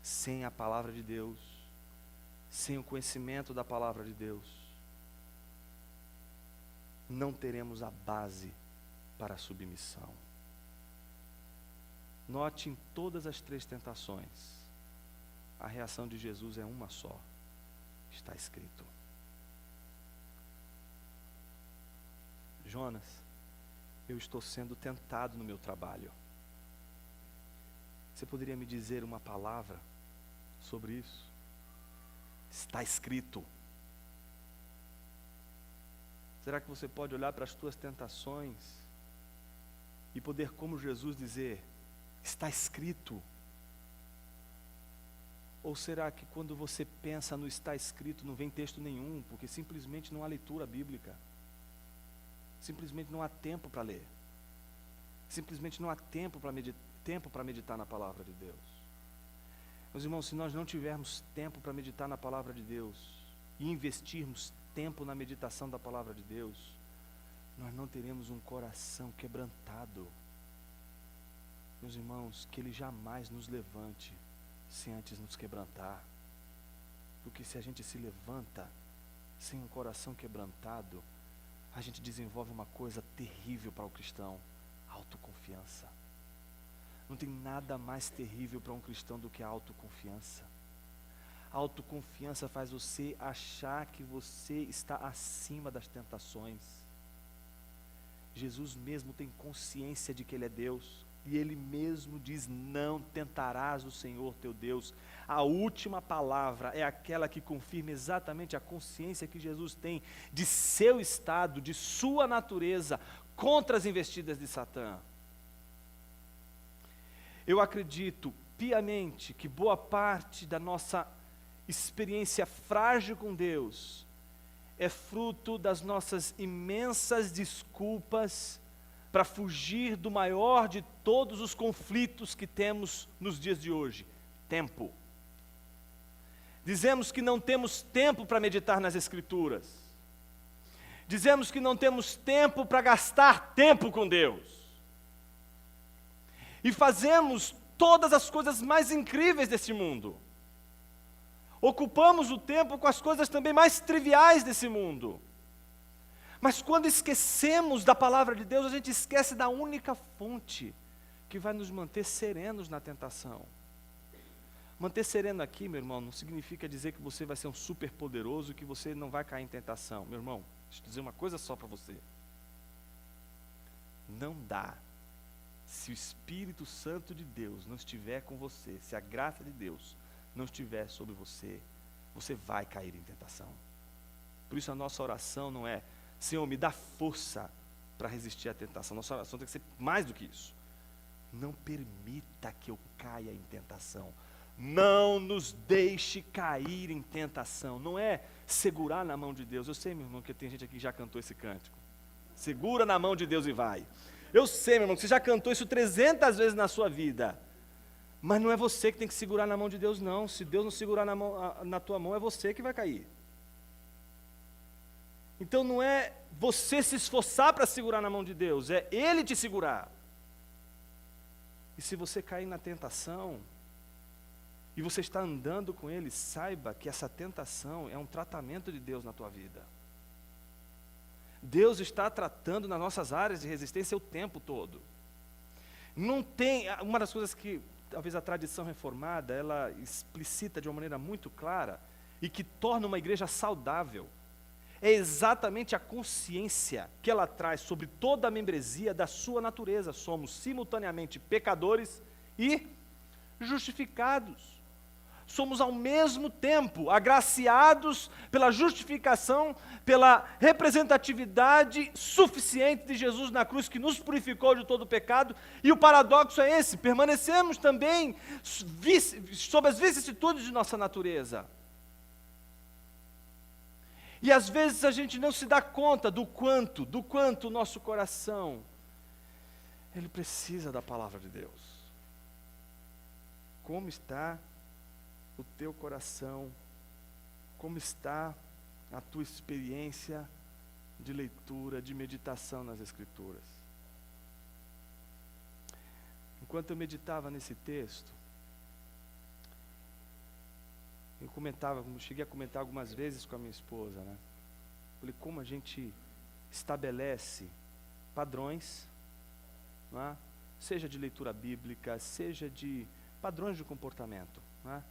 Sem a palavra de Deus, sem o conhecimento da palavra de Deus, não teremos a base para a submissão. Note em todas as três tentações, a reação de Jesus é uma só: está escrito. Jonas, eu estou sendo tentado no meu trabalho. Você poderia me dizer uma palavra sobre isso? Está escrito. Será que você pode olhar para as tuas tentações e poder, como Jesus, dizer: está escrito? Ou será que quando você pensa no está escrito, não vem texto nenhum, porque simplesmente não há leitura bíblica? Simplesmente não há tempo para ler. Simplesmente não há tempo para meditar na palavra de Deus. Meus irmãos, se nós não tivermos tempo para meditar na palavra de Deus e investirmos tempo na meditação da palavra de Deus, nós não teremos um coração quebrantado. Meus irmãos, que Ele jamais nos levante sem antes nos quebrantar. Porque se a gente se levanta sem um coração quebrantado, a gente desenvolve uma coisa terrível para o cristão: autoconfiança. Não tem nada mais terrível para um cristão do que a autoconfiança. A autoconfiança faz você achar que você está acima das tentações. Jesus mesmo tem consciência de que Ele é Deus, e Ele mesmo diz: não tentarás o Senhor teu Deus. A última palavra é aquela que confirma exatamente a consciência que Jesus tem de seu estado, de sua natureza, contra as investidas de Satã. Eu acredito piamente que boa parte da nossa experiência frágil com Deus é fruto das nossas imensas desculpas para fugir do maior de todos os conflitos que temos nos dias de hoje: tempo. Dizemos que não temos tempo para meditar nas Escrituras. Dizemos que não temos tempo para gastar tempo com Deus. E fazemos todas as coisas mais incríveis desse mundo. Ocupamos o tempo com as coisas também mais triviais desse mundo. Mas quando esquecemos da palavra de Deus, a gente esquece da única fonte que vai nos manter serenos na tentação. Manter sereno aqui, meu irmão, não significa dizer que você vai ser um super poderoso, que você não vai cair em tentação. Meu irmão, deixa eu dizer uma coisa só para você. Não dá. Se o Espírito Santo de Deus não estiver com você, se a graça de Deus não estiver sobre você, você vai cair em tentação. Por isso a nossa oração não é: Senhor, me dá força para resistir à tentação. Nossa oração tem que ser mais do que isso. Não permita que eu caia em tentação. Não nos deixe cair em tentação. Não é segurar na mão de Deus. Eu sei, meu irmão, que tem gente aqui que já cantou esse cântico. Segura na mão de Deus e vai. Eu sei, meu irmão, que você já cantou isso 300 vezes na sua vida. Mas não é você que tem que segurar na mão de Deus, não. Se Deus não segurar na tua mão, é você que vai cair. Então não é você se esforçar para segurar na mão de Deus, é Ele te segurar. E se você cair na tentação, e você está andando com Ele, saiba que essa tentação é um tratamento de Deus na tua vida. Deus está tratando nas nossas áreas de resistência o tempo todo. Não tem, uma das coisas que talvez a tradição reformada, ela explicita de uma maneira muito clara, e que torna uma igreja saudável, é exatamente a consciência que ela traz sobre toda a membresia da sua natureza. Somos simultaneamente pecadores e justificados. Somos ao mesmo tempo agraciados pela justificação, pela representatividade suficiente de Jesus na cruz, que nos purificou de todo o pecado, e o paradoxo é esse: permanecemos também sob as vicissitudes de nossa natureza. E às vezes a gente não se dá conta do quanto o nosso coração, ele precisa da palavra de Deus. Como está o teu coração? Como está a tua experiência de leitura, de meditação nas Escrituras? Enquanto eu meditava nesse texto, cheguei a comentar algumas vezes com a minha esposa, né? Falei, como a gente estabelece padrões, não é? Seja de leitura bíblica, seja de padrões de comportamento, não é?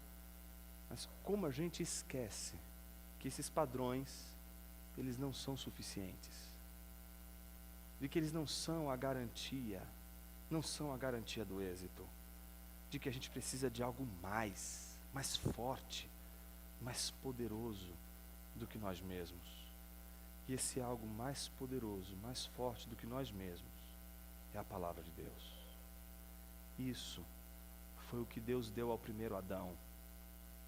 Mas como a gente esquece que esses padrões, eles não são suficientes, de que eles não são a garantia do êxito, de que a gente precisa de algo mais forte, mais poderoso do que nós mesmos. E esse algo mais poderoso, mais forte do que nós mesmos, é a palavra de Deus. Isso foi o que Deus deu ao primeiro Adão.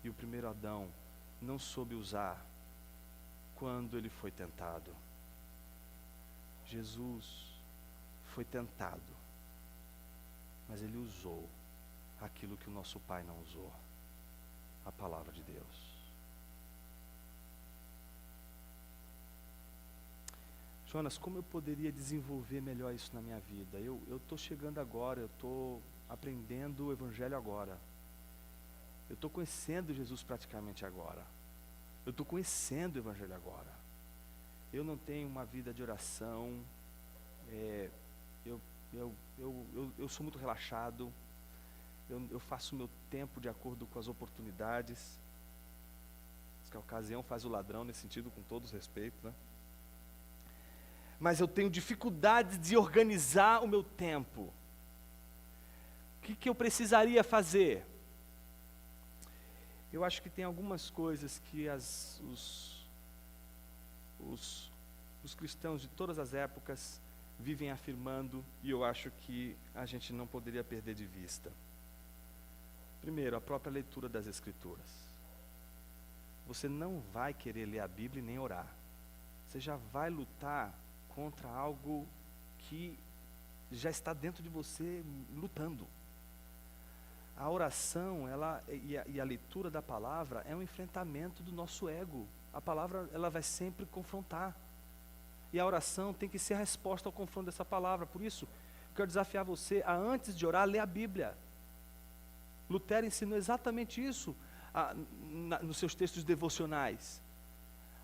E o primeiro Adão não soube usar quando ele foi tentado. Jesus foi tentado, mas ele usou aquilo que o nosso pai não usou: a palavra de Deus. Jonas, como eu poderia desenvolver melhor isso na minha vida? Eu estou chegando agora, eu estou aprendendo o Evangelho agora. Eu estou conhecendo Jesus praticamente agora. Eu estou conhecendo o Evangelho agora. Eu não tenho uma vida de oração. Eu sou muito relaxado. Eu faço o meu tempo de acordo com as oportunidades. Diz que a ocasião faz o ladrão, nesse sentido, com todo respeito, né? Mas eu tenho dificuldade de organizar o meu tempo. O que eu precisaria fazer? Eu acho que tem algumas coisas que os cristãos de todas as épocas vivem afirmando, e eu acho que a gente não poderia perder de vista. Primeiro, a própria leitura das Escrituras. Você não vai querer ler a Bíblia e nem orar. Você já vai lutar contra algo que já está dentro de você lutando. A oração, e a leitura da palavra é um enfrentamento do nosso ego. A palavra, ela vai sempre confrontar. E a oração tem que ser a resposta ao confronto dessa palavra. Por isso, eu quero desafiar você a, antes de orar, ler a Bíblia. Lutero ensinou exatamente isso nos seus textos devocionais.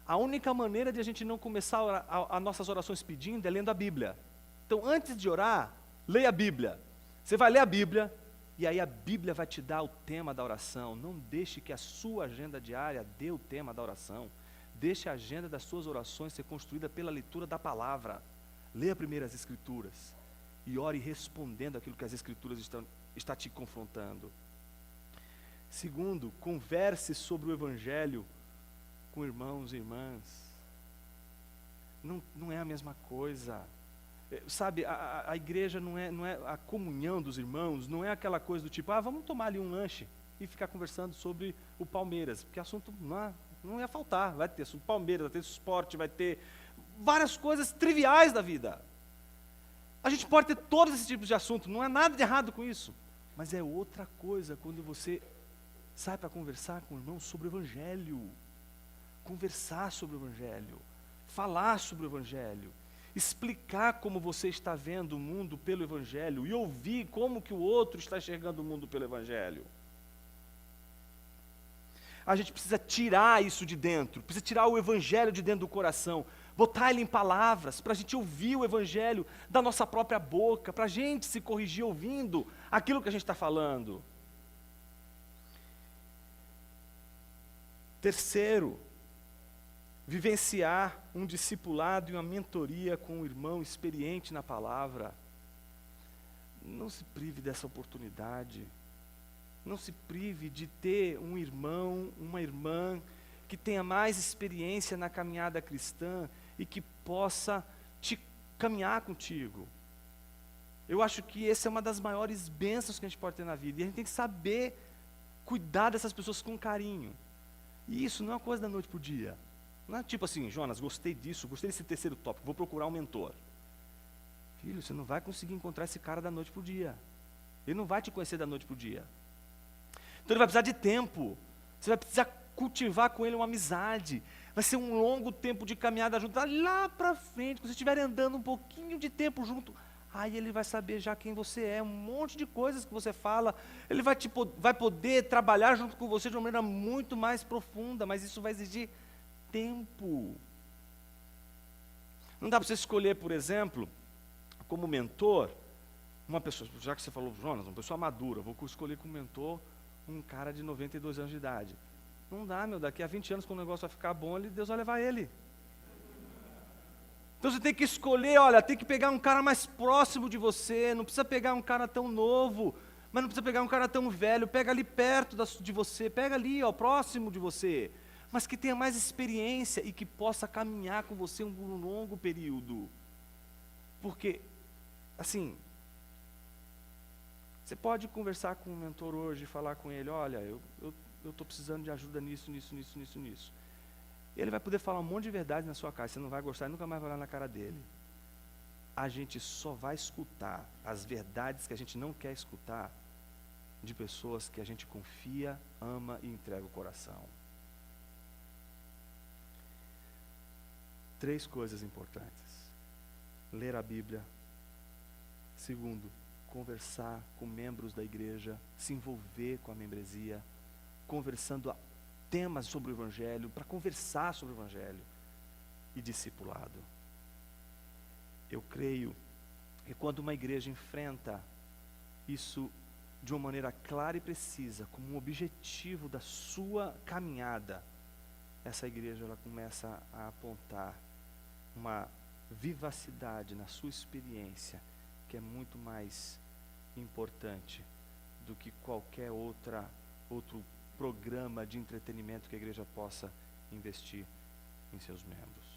A única maneira de a gente não começar as nossas orações pedindo é lendo a Bíblia. Então, antes de orar, leia a Bíblia. Você vai ler a Bíblia, E aí a Bíblia vai te dar o tema da oração. Não deixe que a sua agenda diária dê o tema da oração. Deixe a agenda das suas orações ser construída pela leitura da palavra. Leia primeiro as Escrituras e ore respondendo aquilo que as Escrituras está te confrontando. Segundo, converse sobre o Evangelho com irmãos e irmãs. Não é a mesma coisa. Sabe, a igreja não é a comunhão dos irmãos, não é aquela coisa do tipo, vamos tomar ali um lanche e ficar conversando sobre o Palmeiras, porque assunto não ia faltar, vai ter assunto Palmeiras, vai ter esporte, vai ter várias coisas triviais da vida. A gente pode ter todos esses tipos de assunto, não há nada de errado com isso, mas é outra coisa quando você sai para conversar com o irmão sobre o Evangelho, conversar sobre o Evangelho, falar sobre o Evangelho, explicar como você está vendo o mundo pelo Evangelho e ouvir como que o outro está enxergando o mundo pelo Evangelho. A gente precisa tirar isso de dentro, precisa tirar o Evangelho de dentro do coração, botar ele em palavras, para a gente ouvir o Evangelho da nossa própria boca, para a gente se corrigir ouvindo aquilo que a gente está falando. Terceiro, vivenciar um discipulado e uma mentoria com um irmão experiente na palavra. Não se prive dessa oportunidade. Não se prive de ter um irmão, uma irmã que tenha mais experiência na caminhada cristã e que possa te caminhar contigo. Eu acho que essa é uma das maiores bênçãos que a gente pode ter na vida. E a gente tem que saber cuidar dessas pessoas com carinho. E isso não é uma coisa da noite para o dia. Não é tipo assim, Jonas, gostei disso, gostei desse terceiro tópico, vou procurar um mentor. Filho, você não vai conseguir encontrar esse cara da noite para o dia. Ele não vai te conhecer da noite para o dia. Então ele vai precisar de tempo. Você vai precisar cultivar com ele uma amizade. Vai ser um longo tempo de caminhada junto. Lá para frente, quando vocês estiverem andando um pouquinho de tempo junto, aí ele vai saber já quem você é, um monte de coisas que você fala. Ele vai poder trabalhar junto com você de uma maneira muito mais profunda, mas isso vai exigir tempo. Não dá para você escolher, por exemplo, como mentor, uma pessoa, já que você falou, Jonas, uma pessoa madura, vou escolher como mentor um cara de 92 anos de idade. Não dá, daqui a 20 anos, quando o negócio vai ficar bom, Deus vai levar ele. Então você tem que escolher, tem que pegar um cara mais próximo de você, não precisa pegar um cara tão novo, mas não precisa pegar um cara tão velho, pega ali perto de você, pega ali, próximo de você, mas que tenha mais experiência e que possa caminhar com você um longo período. Porque, assim, você pode conversar com um mentor hoje e falar com ele, olha, eu estou precisando de ajuda nisso. Ele vai poder falar um monte de verdade na sua cara, você não vai gostar e nunca mais vai olhar na cara dele. A gente só vai escutar as verdades que a gente não quer escutar de pessoas que a gente confia, ama e entrega o coração. 3 coisas importantes: ler a Bíblia. Segundo, conversar com membros da igreja, se envolver com a membresia, conversando temas sobre o Evangelho, para conversar sobre o Evangelho. E discipulado. Eu creio que quando uma igreja enfrenta isso de uma maneira clara e precisa, como um objetivo da sua caminhada, essa igreja ela começa a apontar uma vivacidade na sua experiência que é muito mais importante do que qualquer outro programa de entretenimento que a igreja possa investir em seus membros.